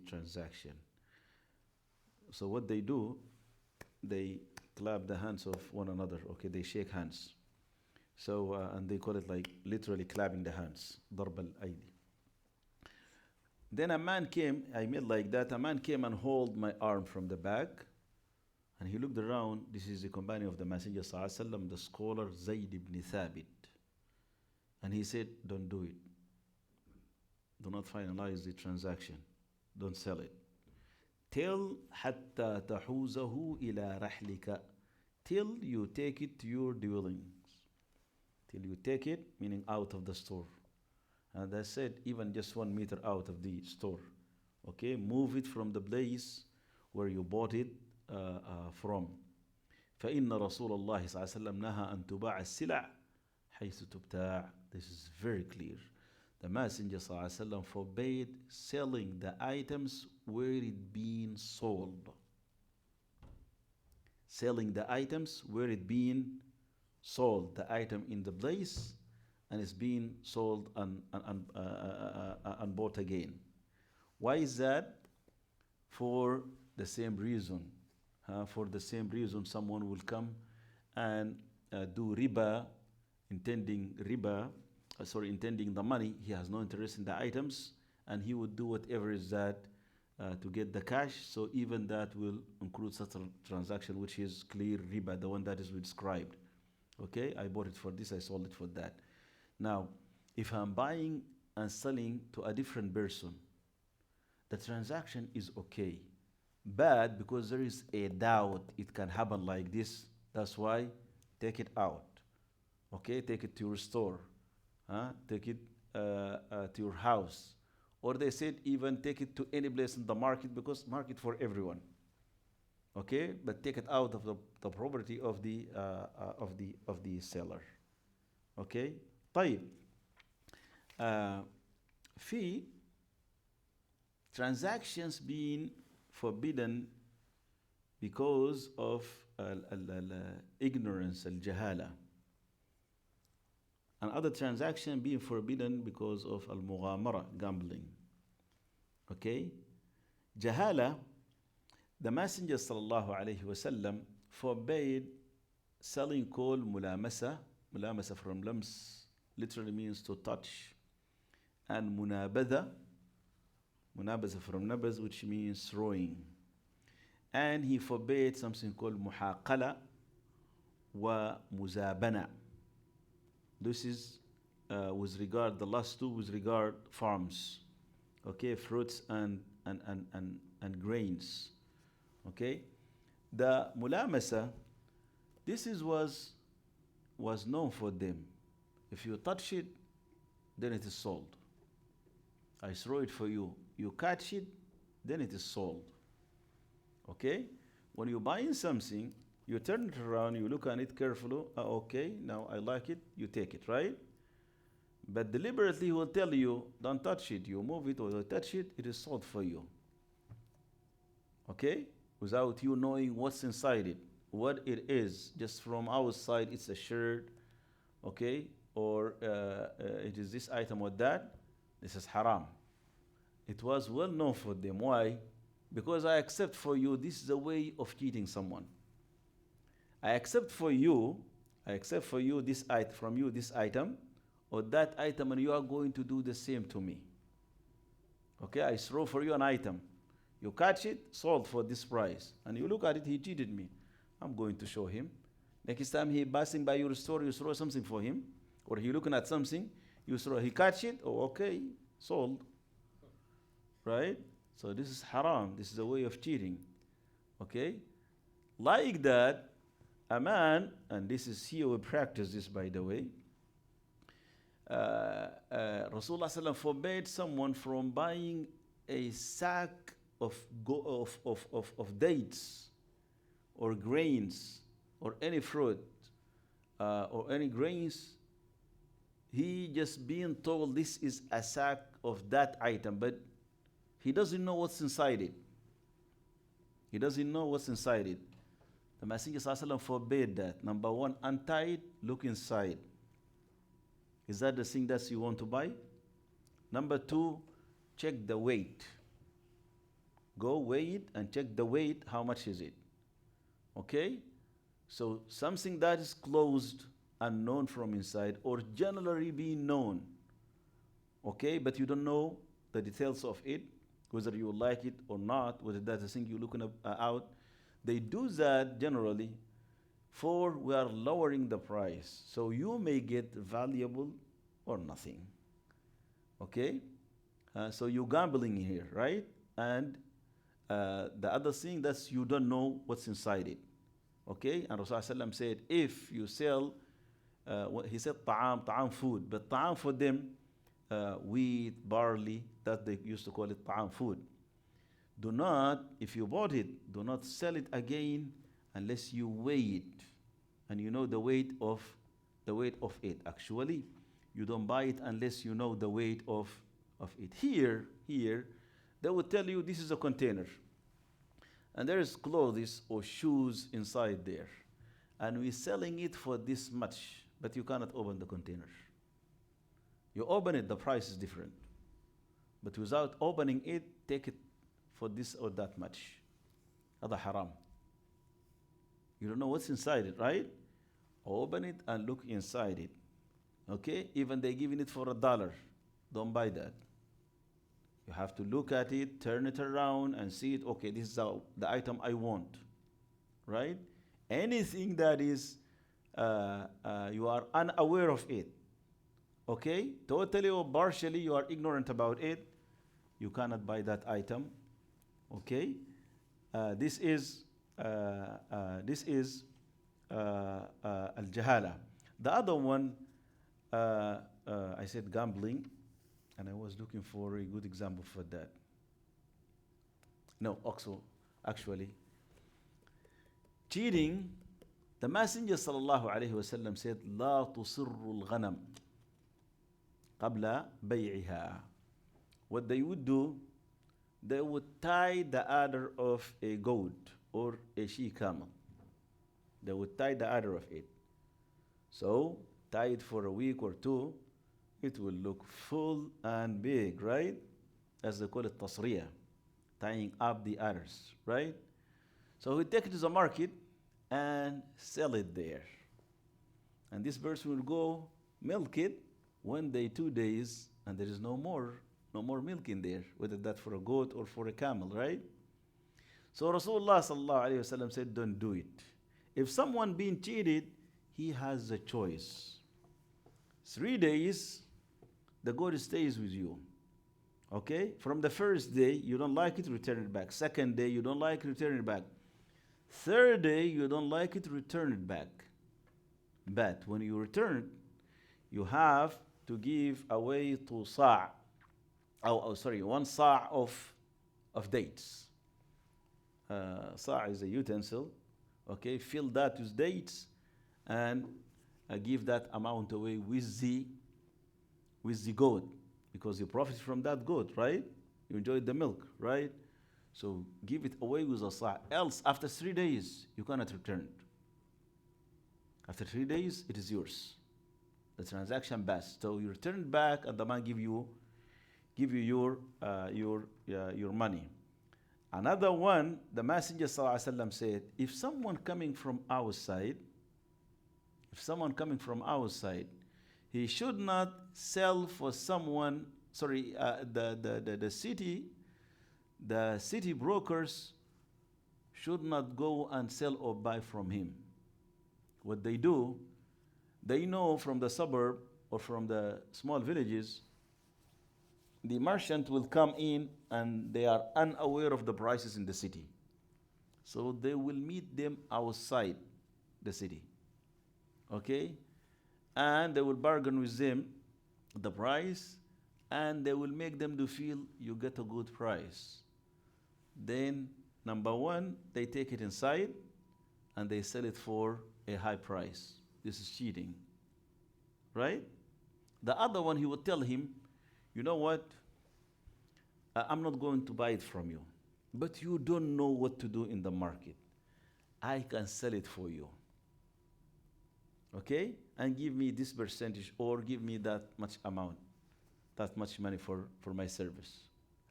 transaction. So what they do, they clap the hands of one another. Okay, they shake hands. So and they call it like literally clapping the hands. ضرب الأيدي. Then a man came. I made like that. A man came and hold my arm from the back, and he looked around. This is the companion of the Messenger sallallahu alaihi wasallam, the scholar Zayd ibn Thabit, and he said, "Don't do it. Do not finalize the transaction. Don't sell it. Till حتى تحوزه إلى رحلك, till you take it to your dwellings. Till you take it, meaning out of the store. And I said, even just 1 meter out of the store. Okay, move it from the place where you bought it from. فإن رسول الله صلى الله عليه وسلم نهى أن تباع السلع حيث تبتاع. This is very clear. The Messenger صلى الله عليه وسلم forbade selling the items where it being sold. Selling the items where it being sold. The item in the place and it's being sold and bought again. Why is that? For the same reason. For the same reason, someone will come and do riba, intending the money. He has no interest in the items, and he would do whatever is that to get the cash. So even that will include such a transaction, which is clear riba, the one that is described. Okay, I bought it for this, I sold it for that. Now, if I'm buying and selling to a different person, the transaction is okay. Bad because there is a doubt it can happen like this. That's why take it out. Okay, take it to your store. Take it to your house. Or they said even take it to any place in the market, because market for everyone. Okay, but take it out of the property of the seller. Okay. طيب. في transactions being forbidden because of ignorance, al-jahala. And other transaction being forbidden because of al-mughamara, gambling. Okay? Jahala, the Messenger sallallahu alayhi wasallam forbade selling called mulamasa. Mulamasa from lams literally means to touch. And munabadha from nabaz, which means throwing. And he forbade something called muhaqala wa muzabana. This is with regard, the last two with regard farms. Okay, fruits and grains. Okay, the mulamasa, this was known for them. If you touch it, then it is sold. I throw it for you. You catch it, then it is sold. Okay? When you're buying something, you turn it around, you look at it carefully. Okay, now I like it, you take it, right? But deliberately he will tell you, don't touch it. You move it or you touch it, it is sold for you. Okay? Without you knowing what's inside it, what it is. Just from outside, it's a shirt, okay? Or it is this item or that. This is haram. It was well known for them. Why? Because I accept for you, this is a way of cheating someone. I accept for you this item, from you this item, or that item, and you are going to do the same to me. Okay, I throw for you an item. You catch it, sold for this price. And you look at it, he cheated me. I'm going to show him. Next time he passing by your store, you throw something for him. Or he looking at something, you throw, he catch it, oh okay, sold. Right? So this is haram. This is a way of cheating. Okay? Like that, a man, and this is here we practice this by the way, Rasulullah sallam forbade someone from buying a sack of dates or grains or any fruit or any grains. He just being told this is a sack of that item, but he doesn't know what's inside it. He doesn't know what's inside it. The Messenger sallallahu alaihi wasallam forbade that. Number one, untie it, look inside. Is that the thing that you want to buy? Number two, check the weight. Go weigh it and check the weight, how much is it? Okay? So something that is closed and known from inside, or generally being known, okay, but you don't know the details of it, whether you like it or not, whether that's the thing you're looking out. They do that generally for we are lowering the price. So you may get valuable or nothing. Okay? So you're gambling here, right? And the other thing that's you don't know what's inside it. Okay? And Rasulullah said, if you sell, he said ta'am food, but ta'am for them, wheat, barley, that they used to call it ta'am food. Do not, if you bought it, do not sell it again unless you weigh it and you know the weight of it. Actually, you don't buy it unless you know the weight of it. Here, they will tell you this is a container, and there is clothes or shoes inside there, and we're selling it for this much, but you cannot open the container. You open it, the price is different. But without opening it, take it for this or that much. That's haram. You don't know what's inside it, right? Open it and look inside it. Okay? Even they're giving it for $1. Don't buy that. You have to look at it, turn it around, and see it. Okay, this is the item I want. Right? Anything that is, you are unaware of it, okay, totally or partially you are ignorant about it, you cannot buy that item. Okay, this is al-jahala. The other one, I said gambling, and I was looking for a good example for that. No, also, actually, cheating. The Messenger sallallahu alaihi wasallam said, "La tusirru al-ghanam qabla bay'iha." What they would do, they would tie the udder of a goat or a she camel. They would tie the udder of it. So, tie it for a week or two, it will look full and big, right? As they call it tasriya, tying up the udders, right? So we take it to the market and sell it there. And this person will go milk it 1 day, 2 days, and there is no more milk in there, whether that for a goat or for a camel, right? So Rasulullah sallallahu alaihi wasallam said, don't do it. If someone being cheated, he has a choice. 3 days, the goat stays with you. Okay? From the first day, you don't like it, return it back. Second day, you don't like it, return it back. Third day, you don't like it, return it back. But when you return, you have to give away 1 sa' of dates. Sa' is a utensil. Okay, fill that with dates and give that amount away with the goat, because you profit from that goat, right? You enjoyed the milk, right? So give it away with a sa'. Else, after 3 days, you cannot return it. After 3 days, it is yours. The transaction passed. So you return it back, and the man give you your money. Another one, the Messenger ﷺ said, if someone coming from outside, he should not sell for someone. The city brokers should not go and sell or buy from him. What they do, they know from the suburb or from the small villages, the merchant will come in and they are unaware of the prices in the city. So they will meet them outside the city. Okay? And they will bargain with them the price, and they will make them to feel you get a good price. Then, number one, they take it inside and they sell it for a high price. This is cheating. Right? The other one, he would tell him, you know what? I'm not going to buy it from you, but you don't know what to do in the market. I can sell it for you. Okay? And give me this percentage, or give me that much amount, that much money for my service.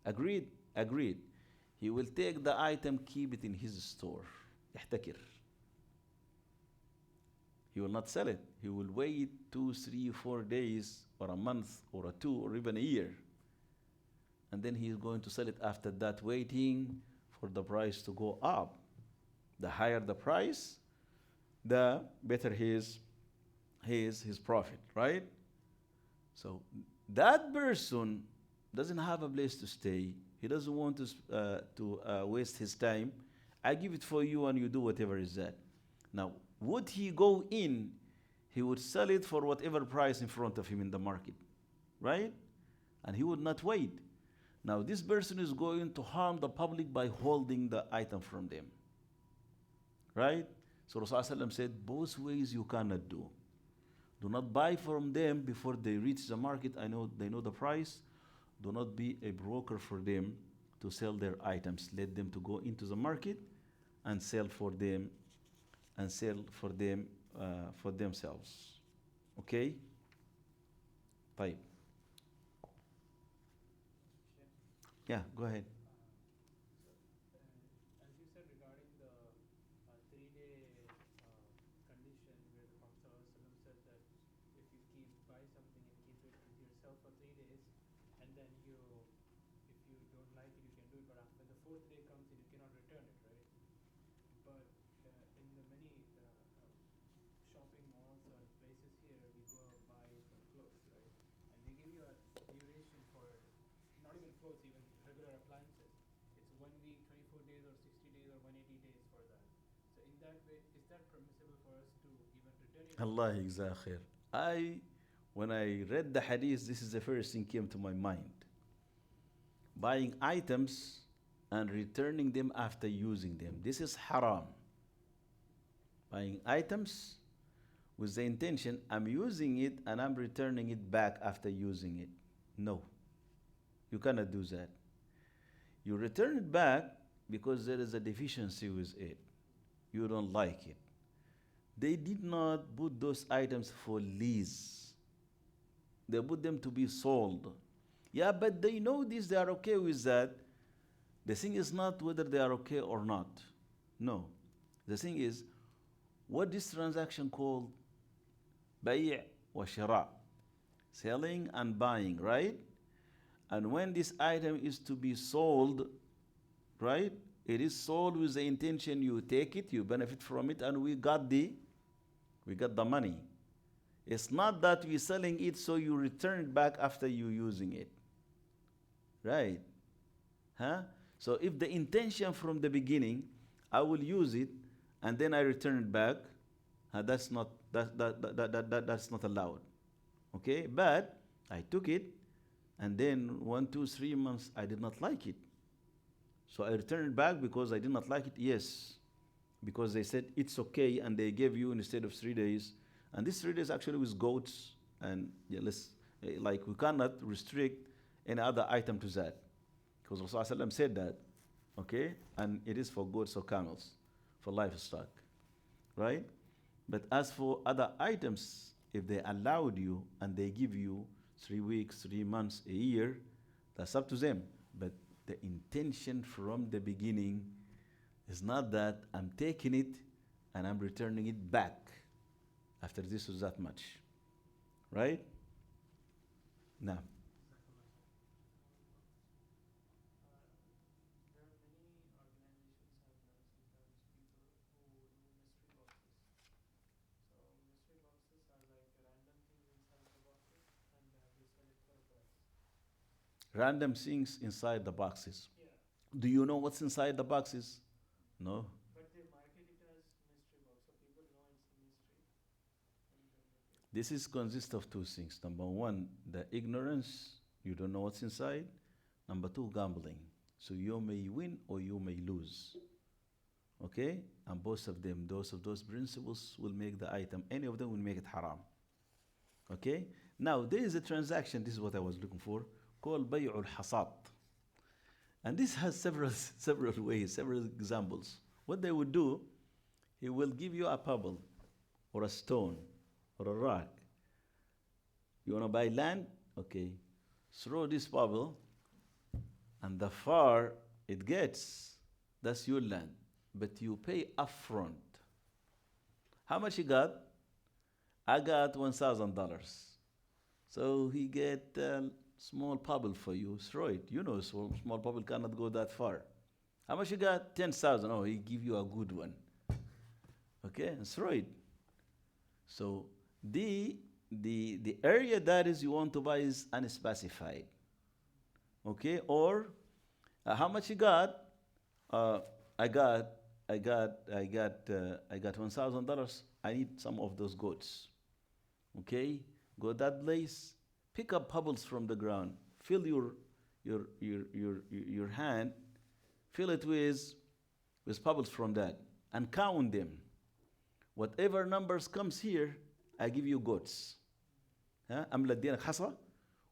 Agreed? Agreed. He will take the item, keep it in his store. يحتكر. He will not sell it. He will wait 2, 3, 4 days or a month or a 2 or even a year. And then he is going to sell it after that, waiting for the price to go up. The higher the price, the better his profit, right? So that person doesn't have a place to stay. He doesn't want to waste his time. I give it for you and you do whatever is that. Now, would he go in? He would sell it for whatever price in front of him in the market, right? And he would not wait. Now, this person is going to harm the public by holding the item from them, right? So Rasulullah said, both ways you cannot do. Do not buy from them before they reach the market. They know the price. Do not be a broker for them to sell their items. Let them to go into the market and sell for them for themselves. Okay? طيب. Yeah, go ahead. As you said regarding the 3-day condition where the Prophet ﷺ said that if you buy something and keep it with yourself for 3 days, and then if you don't like it, you can do it, but when the 4th day comes in, you cannot return it, right? But in the many shopping malls or places here, we go buy some clothes, right? And they give you a duration for not even clothes, even regular appliances. It's 1 week, 24 days, or 60 days, or 180 days for that. So in that way, is that permissible for us to even return it? Allah yajzah khair. When I read the hadith, this is the first thing came to my mind. Buying items and returning them after using them. This is haram. Buying items with the intention, I'm using it and I'm returning it back after using it. No. You cannot do that. You return it back because there is a deficiency with it. You don't like it. They did not put those items for lease. They put them to be sold. Yeah, but they know this, they are okay with that. The thing is not whether they are okay or not. No. The thing is, what this transaction called bay' wa shira, selling and buying, right? And when this item is to be sold, right? It is sold with the intention you take it, you benefit from it, and we got the money. It's not that we're selling it so you return it back after you using it. Right? Huh? So if the intention from the beginning, I will use it and then I return it back, that's not allowed. Okay? But I took it and then 1, 2, 3 months I did not like it. So I returned it back because I did not like it? Yes. Because they said it's okay and they gave you instead of 3 days. And this 3 days actually was goats and like we cannot restrict any other item to that. Because Rasulullah said that. Okay? And it is for goats or camels, for livestock. Right? But as for other items, if they allowed you and they give you 3 weeks, 3 months, a year, that's up to them. But the intention from the beginning is not that I'm taking it and I'm returning it back after this was that much. Right? Now. There are many organizations have sometimes people who do mystery boxes. So mystery boxes are like random things inside the boxes and they sell it for a price. Random things inside the boxes. Yeah. Do you know what's inside the boxes? No. But they market it as mystery box, so people know it's a mystery. This is consists of 2 things. Number 1, the ignorance. You don't know what's inside. Number 2, gambling. So you may win or you may lose. Okay? And both of them, those principles will make the item, any of them will make it haram. Okay? Now, there is a transaction, this is what I was looking for, called bay'ul hasad. And this has several ways, several examples. What they would do, he will give you a pebble or a stone or a rock. You want to buy land? Okay. Throw this pebble and the far it gets, that's your land, but you pay upfront. How much you got? I got $1,000. So he get a small bubble for you. Throw it. You know, small bubble cannot go that far. How much you got? 10,000. Oh, he give you a good one. Okay, and throw it. So the area that is you want to buy is unspecified. Okay, or how much you got? Uh, I got, I got $1,000. I need some of those goats. Okay, go that place, pick up pebbles from the ground, fill your hand, fill it with pebbles from that, and count them. Whatever numbers comes here, I give you goats. ها أم لدينك حصى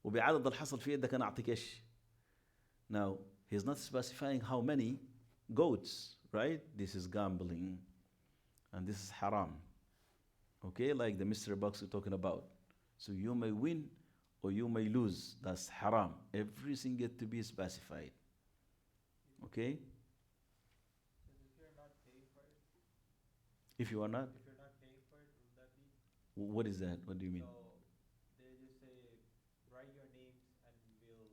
وبعدد الحصل في يدك أنا أعطيك إيش. Now he's not specifying how many goats, right? This is gambling, and this is haram. Okay, like the mystery box we're talking about. So you may win or you may lose. That's haram. Everything get to be specified. Okay? So if you're not paying for it, If you are not, if you're not paying for it, would that be? what is that? What do you mean? So they just say, write your names and we'll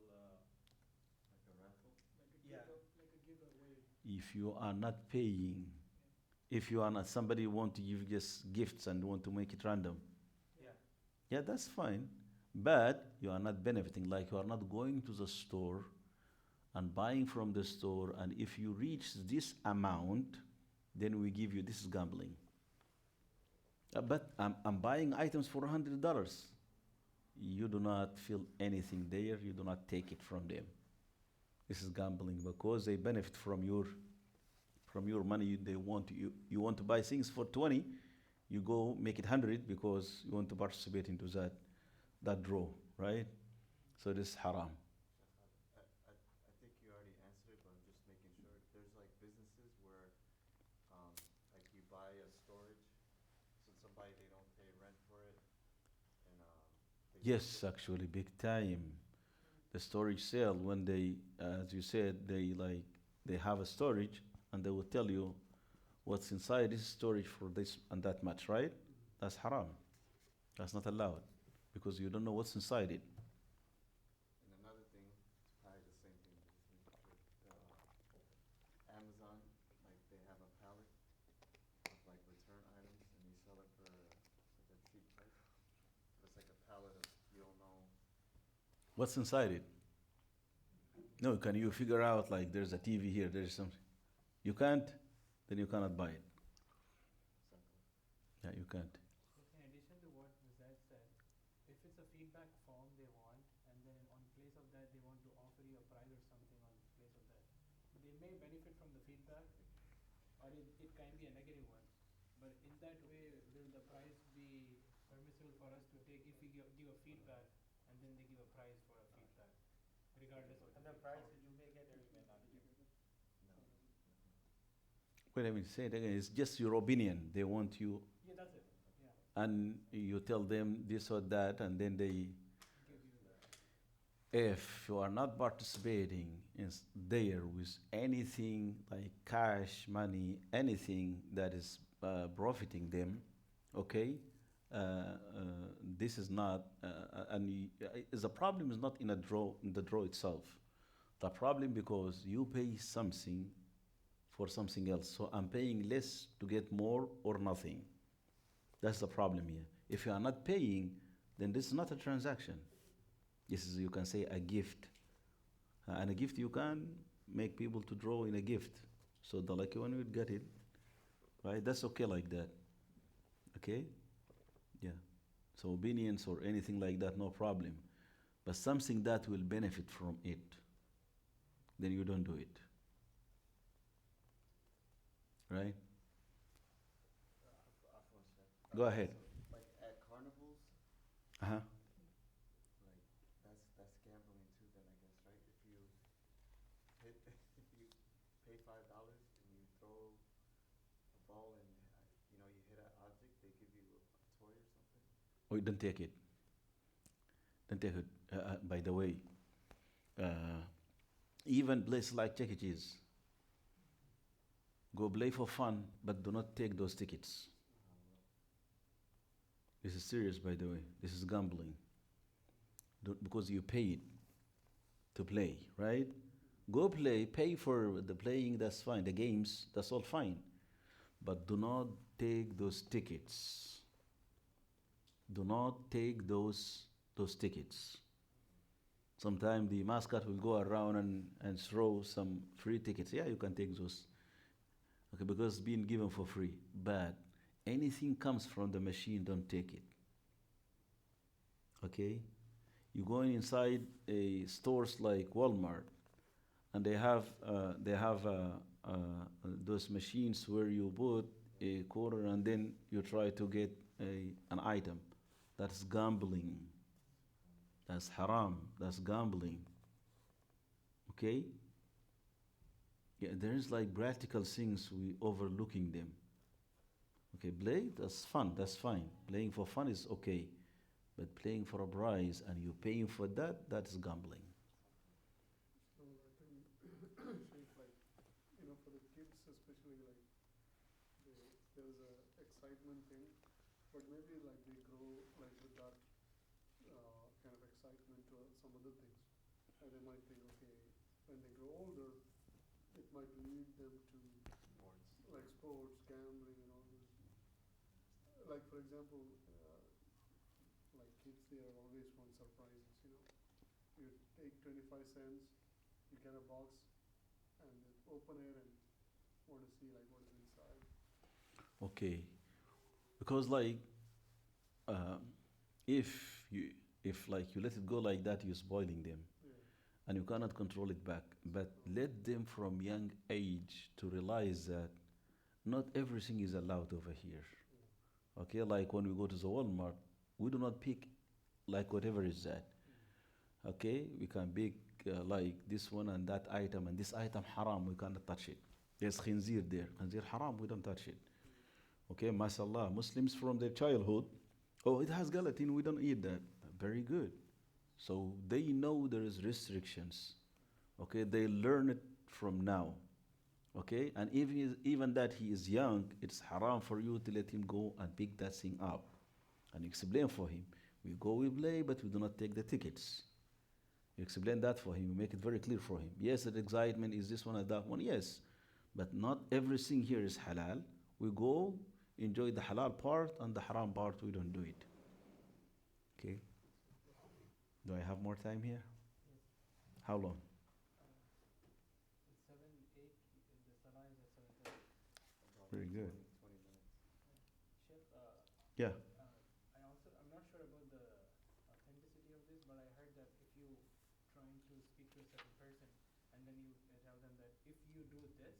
like a raffle. Like a giveaway. If you are not paying, if you are not, somebody want to give just gifts and want to make it random, Yeah. yeah, that's fine. But you are not benefiting, like you are not going to the store and buying from the store, and if you reach this amount, then we give you, this is gambling. But I'm buying items for $100. You do not feel anything there, you do not take it from them. This is gambling because they benefit from your money. They want you want to buy things for 20, you go make it 100 because you want to participate into that draw, right? So this is haram. I think you already answered it, but I'm just making sure. There's like businesses where, like you buy a storage, so somebody they don't pay rent for it, and they Yes, actually, big time. The storage sale, when they, as you said, they have a storage and they will tell you what's inside this storage for this and that much, right? That's haram. That's not allowed because you don't know what's inside it. And another thing, it's probably the same thing, but just making sure. Amazon, like they have a pallet of like return items, and they sell it for like a cheap price. But it's like a pallet of you don't know. What's inside it? No, can you figure out like there's a TV here, there's something? You can't, then you cannot buy it. Something. Yeah, you can't. In addition to what Muzad said, if it's a feedback form they want, and then on place of that they want to offer you a prize or something on place of that, they may benefit from the feedback, or it can be a negative one. But in that way, will the prize be permissible for us to take if we give a feedback, and then they give a prize for a feedback, regardless of the prize that you may get or you may not get. No. Wait, I mean, say it again. It's just your opinion. They want you, Yeah, that's it. Yeah, and you tell them this or that, and then they, give you the. if you are not participating there with anything like cash, money, anything that is profiting them, okay, this is not, the problem is not in in the draw itself. The problem because you pay something for something else. So I'm paying less to get more or nothing. That's the problem here. If you are not paying, then this is not a transaction. This is, you can say, a gift. And a gift you can make people to draw in a gift. So the lucky one will get it. Right? That's okay like that. Okay? Yeah. So opinions or anything like that, no problem. But something that will benefit from it, then you don't do it. Right? Afwan, Chef. Go ahead. So, like at carnivals, Uh-huh. like that's gambling too. Then I guess, right? If you hit, if you pay $5 and you throw a ball and you know you hit an object, they give you a toy or something. Oh, don't take it. Don't take it. By the way, uh, Even places like Chuck E. Cheese. Go play for fun, but do not take those tickets. This is serious, by the way. This is gambling. Because you paid to play, right? Go play, pay for the playing, that's fine. The games, that's all fine. But do not take those tickets. Do not take those tickets. Sometimes the mascot will go around and throw some free tickets. Yeah, you can take those. Okay, because it's being given for free. But anything comes from the machine, don't take it. Okay? You go inside a stores like Walmart, and they have those machines where you put a quarter and then you try to get an item. That's gambling. That's haram. That's gambling. Okay? Yeah, there's like practical things we overlooking them. Okay, play, that's fun, that's fine. Playing for fun is okay. But playing for a prize and you paying for that, that's gambling. So I think, Sheikh, like, for the kids especially, like, there's a excitement thing, but maybe like they grow like with that kind of excitement to some other things, and they might think, okay, when they grow older, it might lead them to Sports. like sports, gambling, and all this. Like for example, like kids, they are always want surprises. You take 25 cents, you get a box, and you open it and want to see like what is inside. Okay, because like uh, if you if like you let it go like that, you're spoiling them, Yeah. and you cannot control it back. But let them from young age to realize that not everything is allowed over here. Okay, like when we go to the Walmart, we do not pick like whatever is that. Okay, we can pick like this one and that item, and this item haram, we cannot touch it. There's khinzir there. Khinzir haram, we don't touch it. Okay, mashallah, Muslims from their childhood, oh, it has gelatin, we don't eat that. Very good. So they know there is restrictions. Okay, they learn it from now. Okay, and even that he is young, it's haram for you to let him go and pick that thing up. And you explain for him. We go, we play, but we do not take the tickets. You explain that for him. You make it very clear for him. Yes, the excitement is this one or that one. Yes, but not everything here is halal. We go enjoy the halal part, and the haram part we don't do it. Okay. Do I have more time here? Yes. How long? It's 7, 8. The salah is at 7:30. About Very good. 20 minutes. Sheikh, Yeah. I'm not sure about the authenticity of this, but I heard that if you trying to speak to a certain person and then you tell them that if you do this,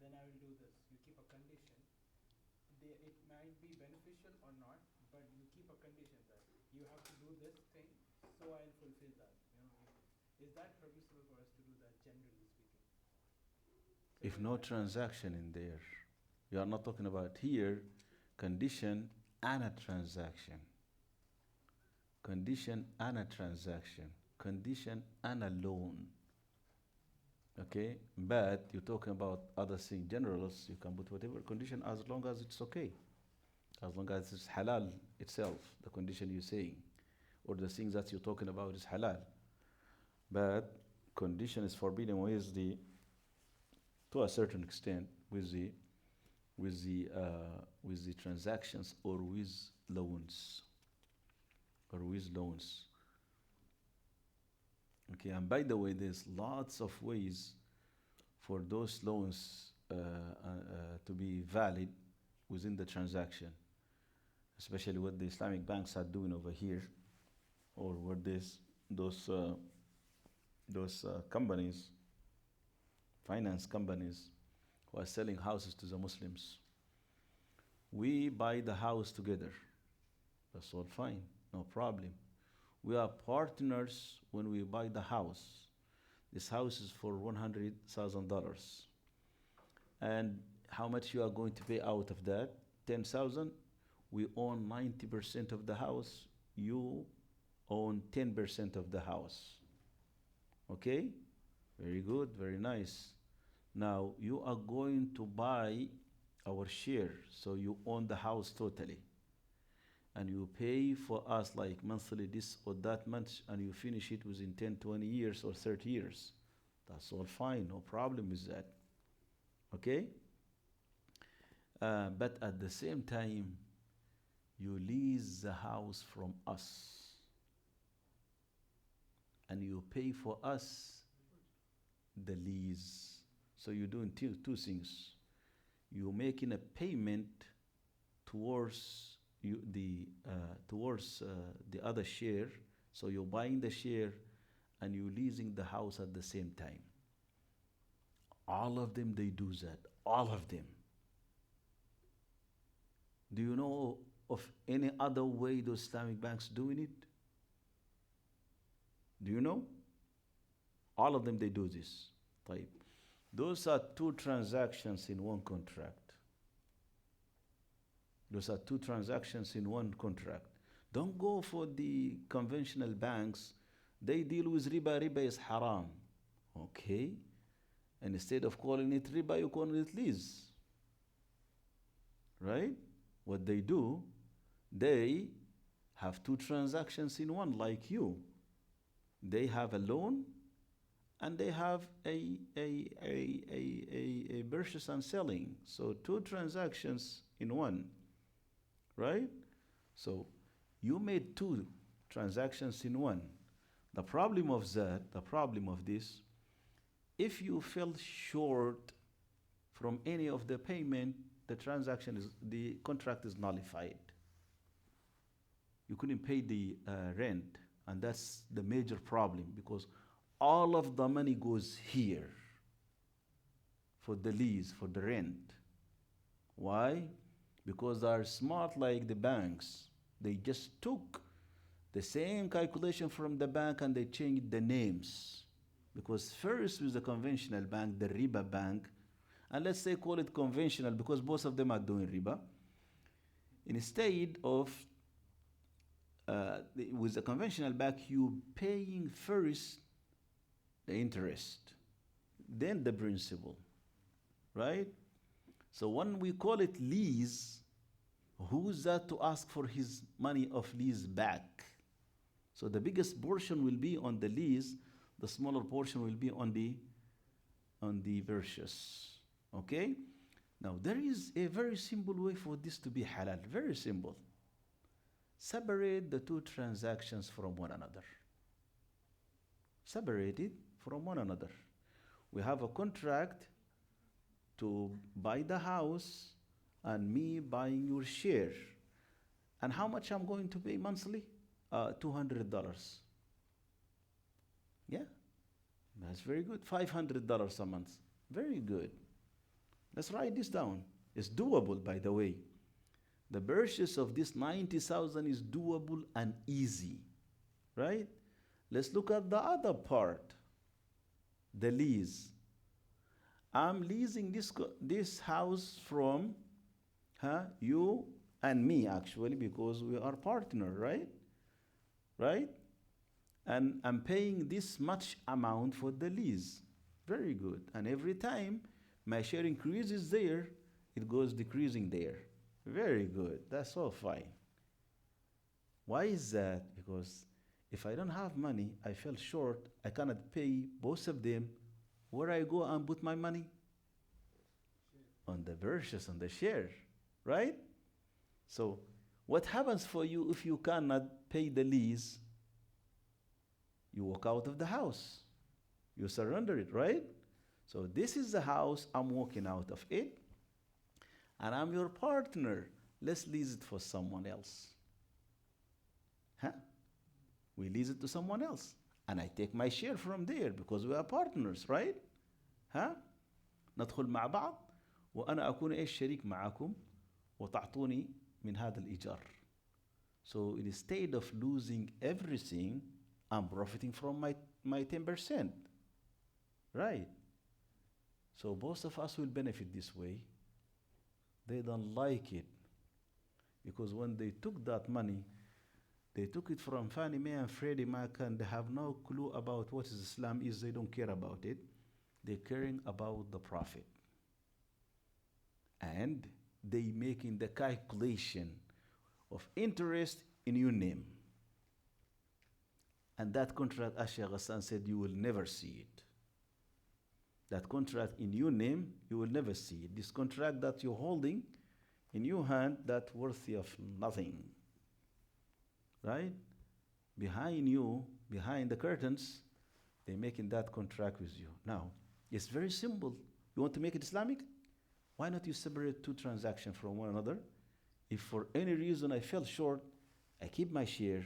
then I will do this. You keep a condition. It might be beneficial or not, but you keep a condition that you have to do this thing, so I'll fulfill that. Is that permissible for us to do that, generally speaking? So If no transaction in there, you are not talking about here condition and a transaction. Condition and a transaction. Condition and a loan. Okay? But you're talking about other things. Generals, you can put whatever condition as long as it's okay. As long as it's halal itself, the condition you're saying. Or the things that you're talking about is halal. But condition is forbidden with to a certain extent, with the transactions or with loans. Or with loans. Okay, and by the way, there's lots of ways for those loans to be valid within the transaction, especially what the Islamic banks are doing over here, or what those companies, finance companies, who are selling houses to the Muslims. We buy the house together. That's all fine, no problem. We are partners when we buy the house. This house is for $100,000. And how much you are going to pay out of that? 10,000. We own 90% of the house. You own 10% of the house. Okay? Very good, very nice. Now you are going to buy our share, so you own the house totally. And you pay for us like monthly this or that much, and you finish it within 10, 20 years or 30 years. That's all fine, no problem with that. Okay? But at the same time, you lease the house from us, and you pay for us the lease. So you're doing two things. You're making a payment towards the other share. So you're buying the share and you're leasing the house at the same time. All of them, they do that. All of them. Do you know of any other way those Islamic banks doing it? Do you know? All of them, they do this. Type. Those are two transactions in one contract. Those are two transactions in one contract. Don't go for the conventional banks. They deal with riba. Riba is haram. Okay? And instead of calling it riba, you call it lease. Right? What they do, they have two transactions in one, like you. They have a loan and they have a purchase and selling. So two transactions in one. Right? So you made two transactions in one. The problem of this, if you fell short from any of the payment, the contract is nullified. You couldn't pay the rent, and that's the major problem, because all of the money goes here for the lease, for the rent. Why? Because they are smart like the banks. They just took the same calculation from the bank and they changed the names. Because first with the conventional bank, the riba bank, and let's say call it conventional because both of them are doing riba. Instead of with the conventional bank, you paying first the interest, then the principal, right? So when we call it lease, who's that to ask for his money of lease back? So the biggest portion will be on the lease, the smaller portion will be on the purchase. Okay? Now there is a very simple way for this to be halal, very simple. Separate the two transactions from one another. Separate it from one another. We have a contract to buy the house and me buying your share. And how much I'm going to pay monthly? $200. Yeah, that's very good. $500 a month. Very good. Let's write this down. It's doable, by the way. The purchase of this 90,000 is doable and easy, right? Let's look at the other part, the lease. I'm leasing this house from you and me, actually, because we are partners, right? Right? And I'm paying this much amount for the lease. Very good. And every time my share increases there, it goes decreasing there. Very good. That's all fine. Why is that? Because if I don't have money, I fell short, I cannot pay both of them. Where I go and put my money? On the purchase, on the share, right? So what happens for you if you cannot pay the lease? You walk out of the house. You surrender it, right? So this is the house, I'm walking out of it, and I'm your partner. Let's lease it for someone else. Huh? We lease it to someone else. And I take my share from there because we are partners, right? ها؟ ندخل مع بعض وأنا أكون إيش شريك معكم وتعطوني من هذا الإيجار. So instead of losing everything, I'm profiting from my 10%. Right? So both of us will benefit this way. They don't like it because when they took that money, They took it from Fannie Mae and Freddie Mac, and they have no clue about what is Islam is. They don't care about it. They're caring about the profit. And they making the calculation of interest in your name. And that contract, as Sheikh Hassan said, you will never see it. That contract in your name, you will never see it. This contract that you're holding in your hand, that's worthy of nothing. Right? Behind you, behind the curtains, they're making that contract with you. Now, it's very simple. You want to make it Islamic? Why not you separate two transactions from one another? If for any reason I fell short, I keep my share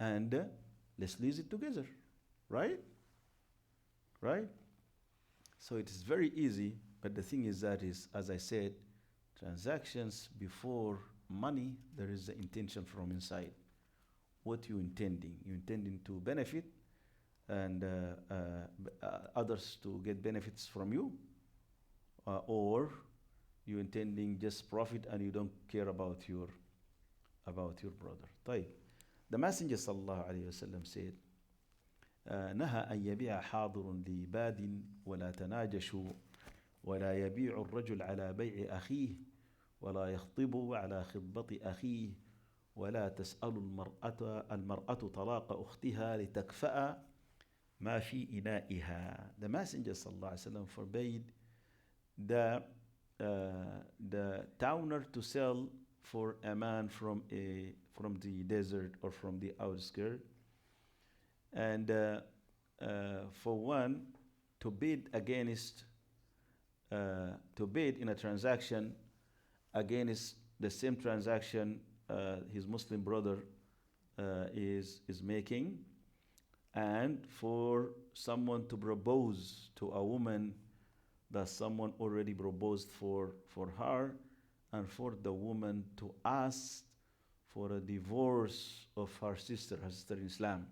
and let's lease it together. Right? Right? So it is very easy, but the thing is that is, as I said, transactions before money, there is the intention from inside. What you intending? You intending to benefit and others to get benefits from you, or you intending just profit and you don't care about your brother. طيب. The Messenger sallallahu alayhi wasallam said, نهى أن يبيع حاضر لباد ولا تناجشوا ولا يبيع الرجل على بيع أخيه ولا يخطب على خطبة أخيه ولا تسأل المرأة طلاق أختها لتكفأ ما في إنائها. The Messenger sallallahu alaihi wasallam forbade the towner to sell for a man from the desert or from the outskirts, and for one to bid against to bid in a transaction against the same transaction his Muslim brother is making, and for someone to propose to a woman that someone already proposed for her, and for the woman to ask for a divorce of her sister in Islam.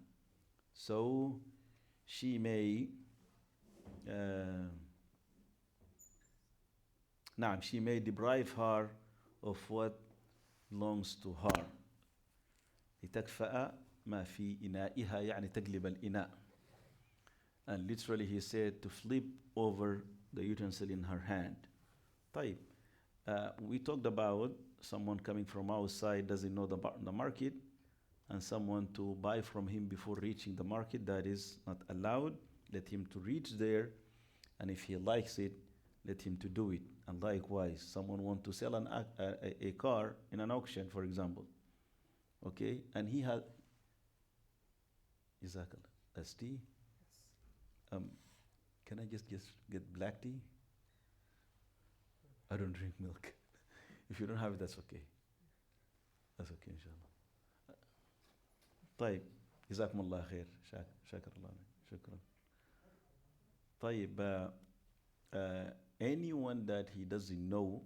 So she may she may deprive her of what belongs to her. لتكفأ ما في إنائها يعني تقلب الإناء. And literally he said to flip over the utensil in her hand. طيب. We talked about someone coming from outside doesn't know the market, and someone to buy from him before reaching the market. That is not allowed. Let him to reach there, and if he likes it, let him to do it. And likewise, someone want to sell a car in an auction, for example. Okay, and he had as tea. Can I just get black tea? I don't drink milk. If you don't have it, that's okay. That's okay, inshallah. طيب جزاكم الله خير. شاكر الله. شكرا. طيب anyone that he doesn't know,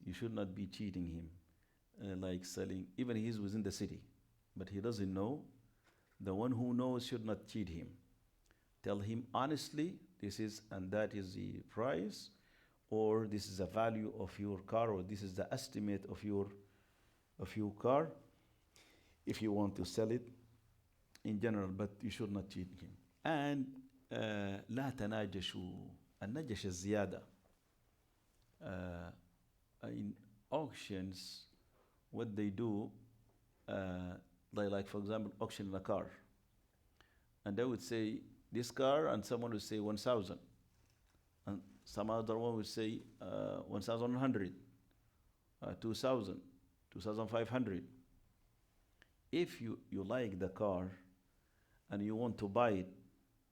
you should not be cheating him, like selling, even he's within the city, but he doesn't know, the one who knows should not cheat him. Tell him honestly, this is and that is the price, or this is the value of your car, or this is the estimate of your car, if you want to sell it in general, but you should not cheat him. And لا تناجشوا. النجش الزيادة. In auctions, what they do, like for example, auction a car, and they would say this car, and someone would say 1,000, and some other one would say 1,100, 2,000, 2,500. If you like the car and you want to buy it,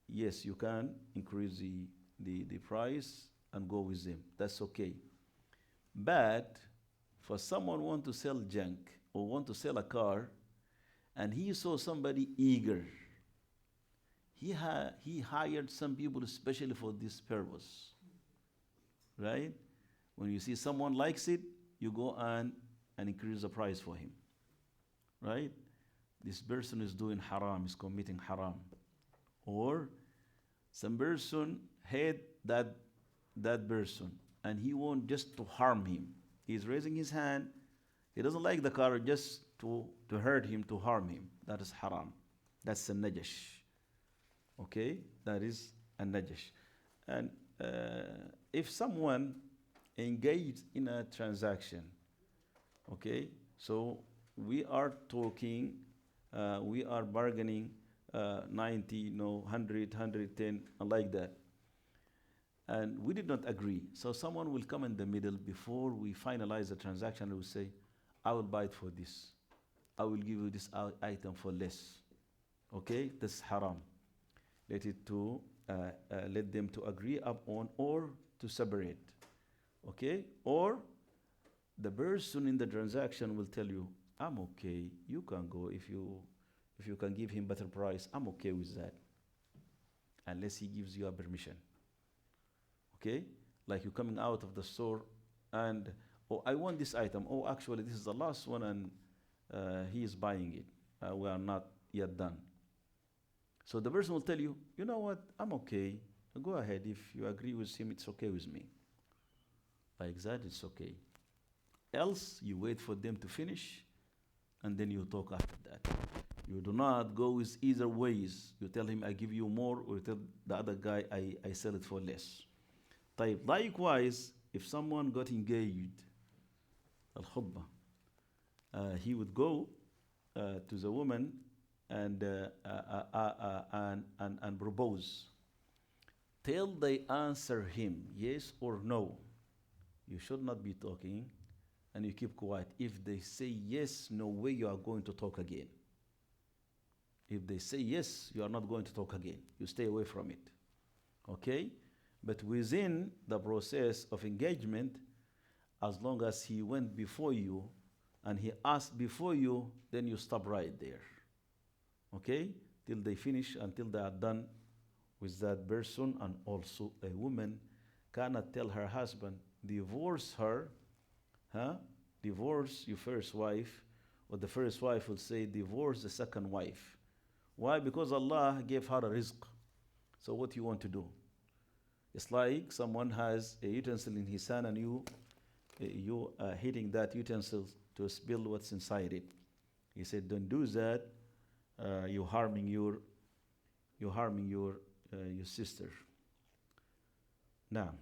yes, you can increase the price and go with them. That's okay. But for someone want to sell junk or want to sell a car, and he saw somebody eager, he hired some people especially for this purpose. Right? When you see someone likes it, you go on and increase the price for him. Right? This person is doing haram, is committing haram. Or some person hate that person, and he wants just to harm him. He's raising his hand He doesn't like the car just to hurt him, to harm him. That is haram. That's a najash. Okay? That is a najash. And if someone engaged in a transaction, okay, so we are talking, we are bargaining 90, no, 100, 110, and like that. And we did not agree. So someone will come in the middle before we finalize the transaction and will say, I will buy it for this. I will give you this item for less. Okay, this is haram. Let them to agree upon or to separate. Okay, or the person in the transaction will tell you, I'm okay, you can go if you can give him better price, I'm okay with that. Unless he gives you a permission. Okay? Like you coming out of the store and, oh, I want this item. Oh, actually, this is the last one and he is buying it. We are not yet done. So the person will tell you, you know what, I'm okay. Go ahead. If you agree with him, it's okay with me. Like that, it's okay. Else, you wait for them to finish and then you talk after that. You do not go with either ways. You tell him, I give you more, or you tell the other guy, I sell it for less. Likewise, if someone got engaged, al-khutbah, he would go to the woman and propose. Till they answer him, yes or no. You should not be talking, and you keep quiet. If they say yes, no way you are going to talk again. If they say yes, you are not going to talk again. You stay away from it. Okay? But within the process of engagement, as long as he went before you and he asked before you, then you stop right there. Okay? Till they finish, until they are done with that person. And also a woman cannot tell her husband, divorce her, divorce your first wife, or the first wife will say, divorce the second wife. Why? Because Allah gave her a rizq. So what do you want to do? It's like someone has a utensil in his hand and you hitting that utensil to spill what's inside it. He said, don't do that. You're harming your sister. Now,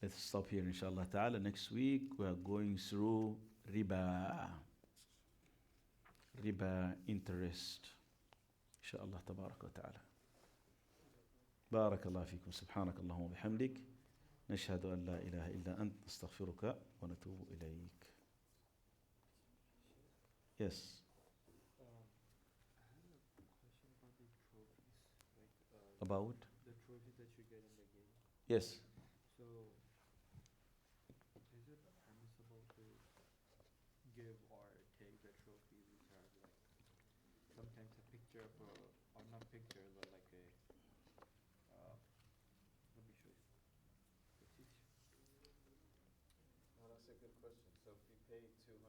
let's stop here, inshallah ta'ala. Next week, we are going through riba interest. Inshallah, tabarak wa ta'ala. بارك الله فيكم سبحانك اللهم وبحمدك نشهد أن لا إله إلا أنت نستغفرك ونتوب إليك. Yes. I have a question about the trophies, like About? the trophy that you get in the game. Yes. So, is it permissible to give or take the trophies which are like sometimes a picture of a, or not picture, but like a, let me show you. Well, that's a good question. So if you pay $200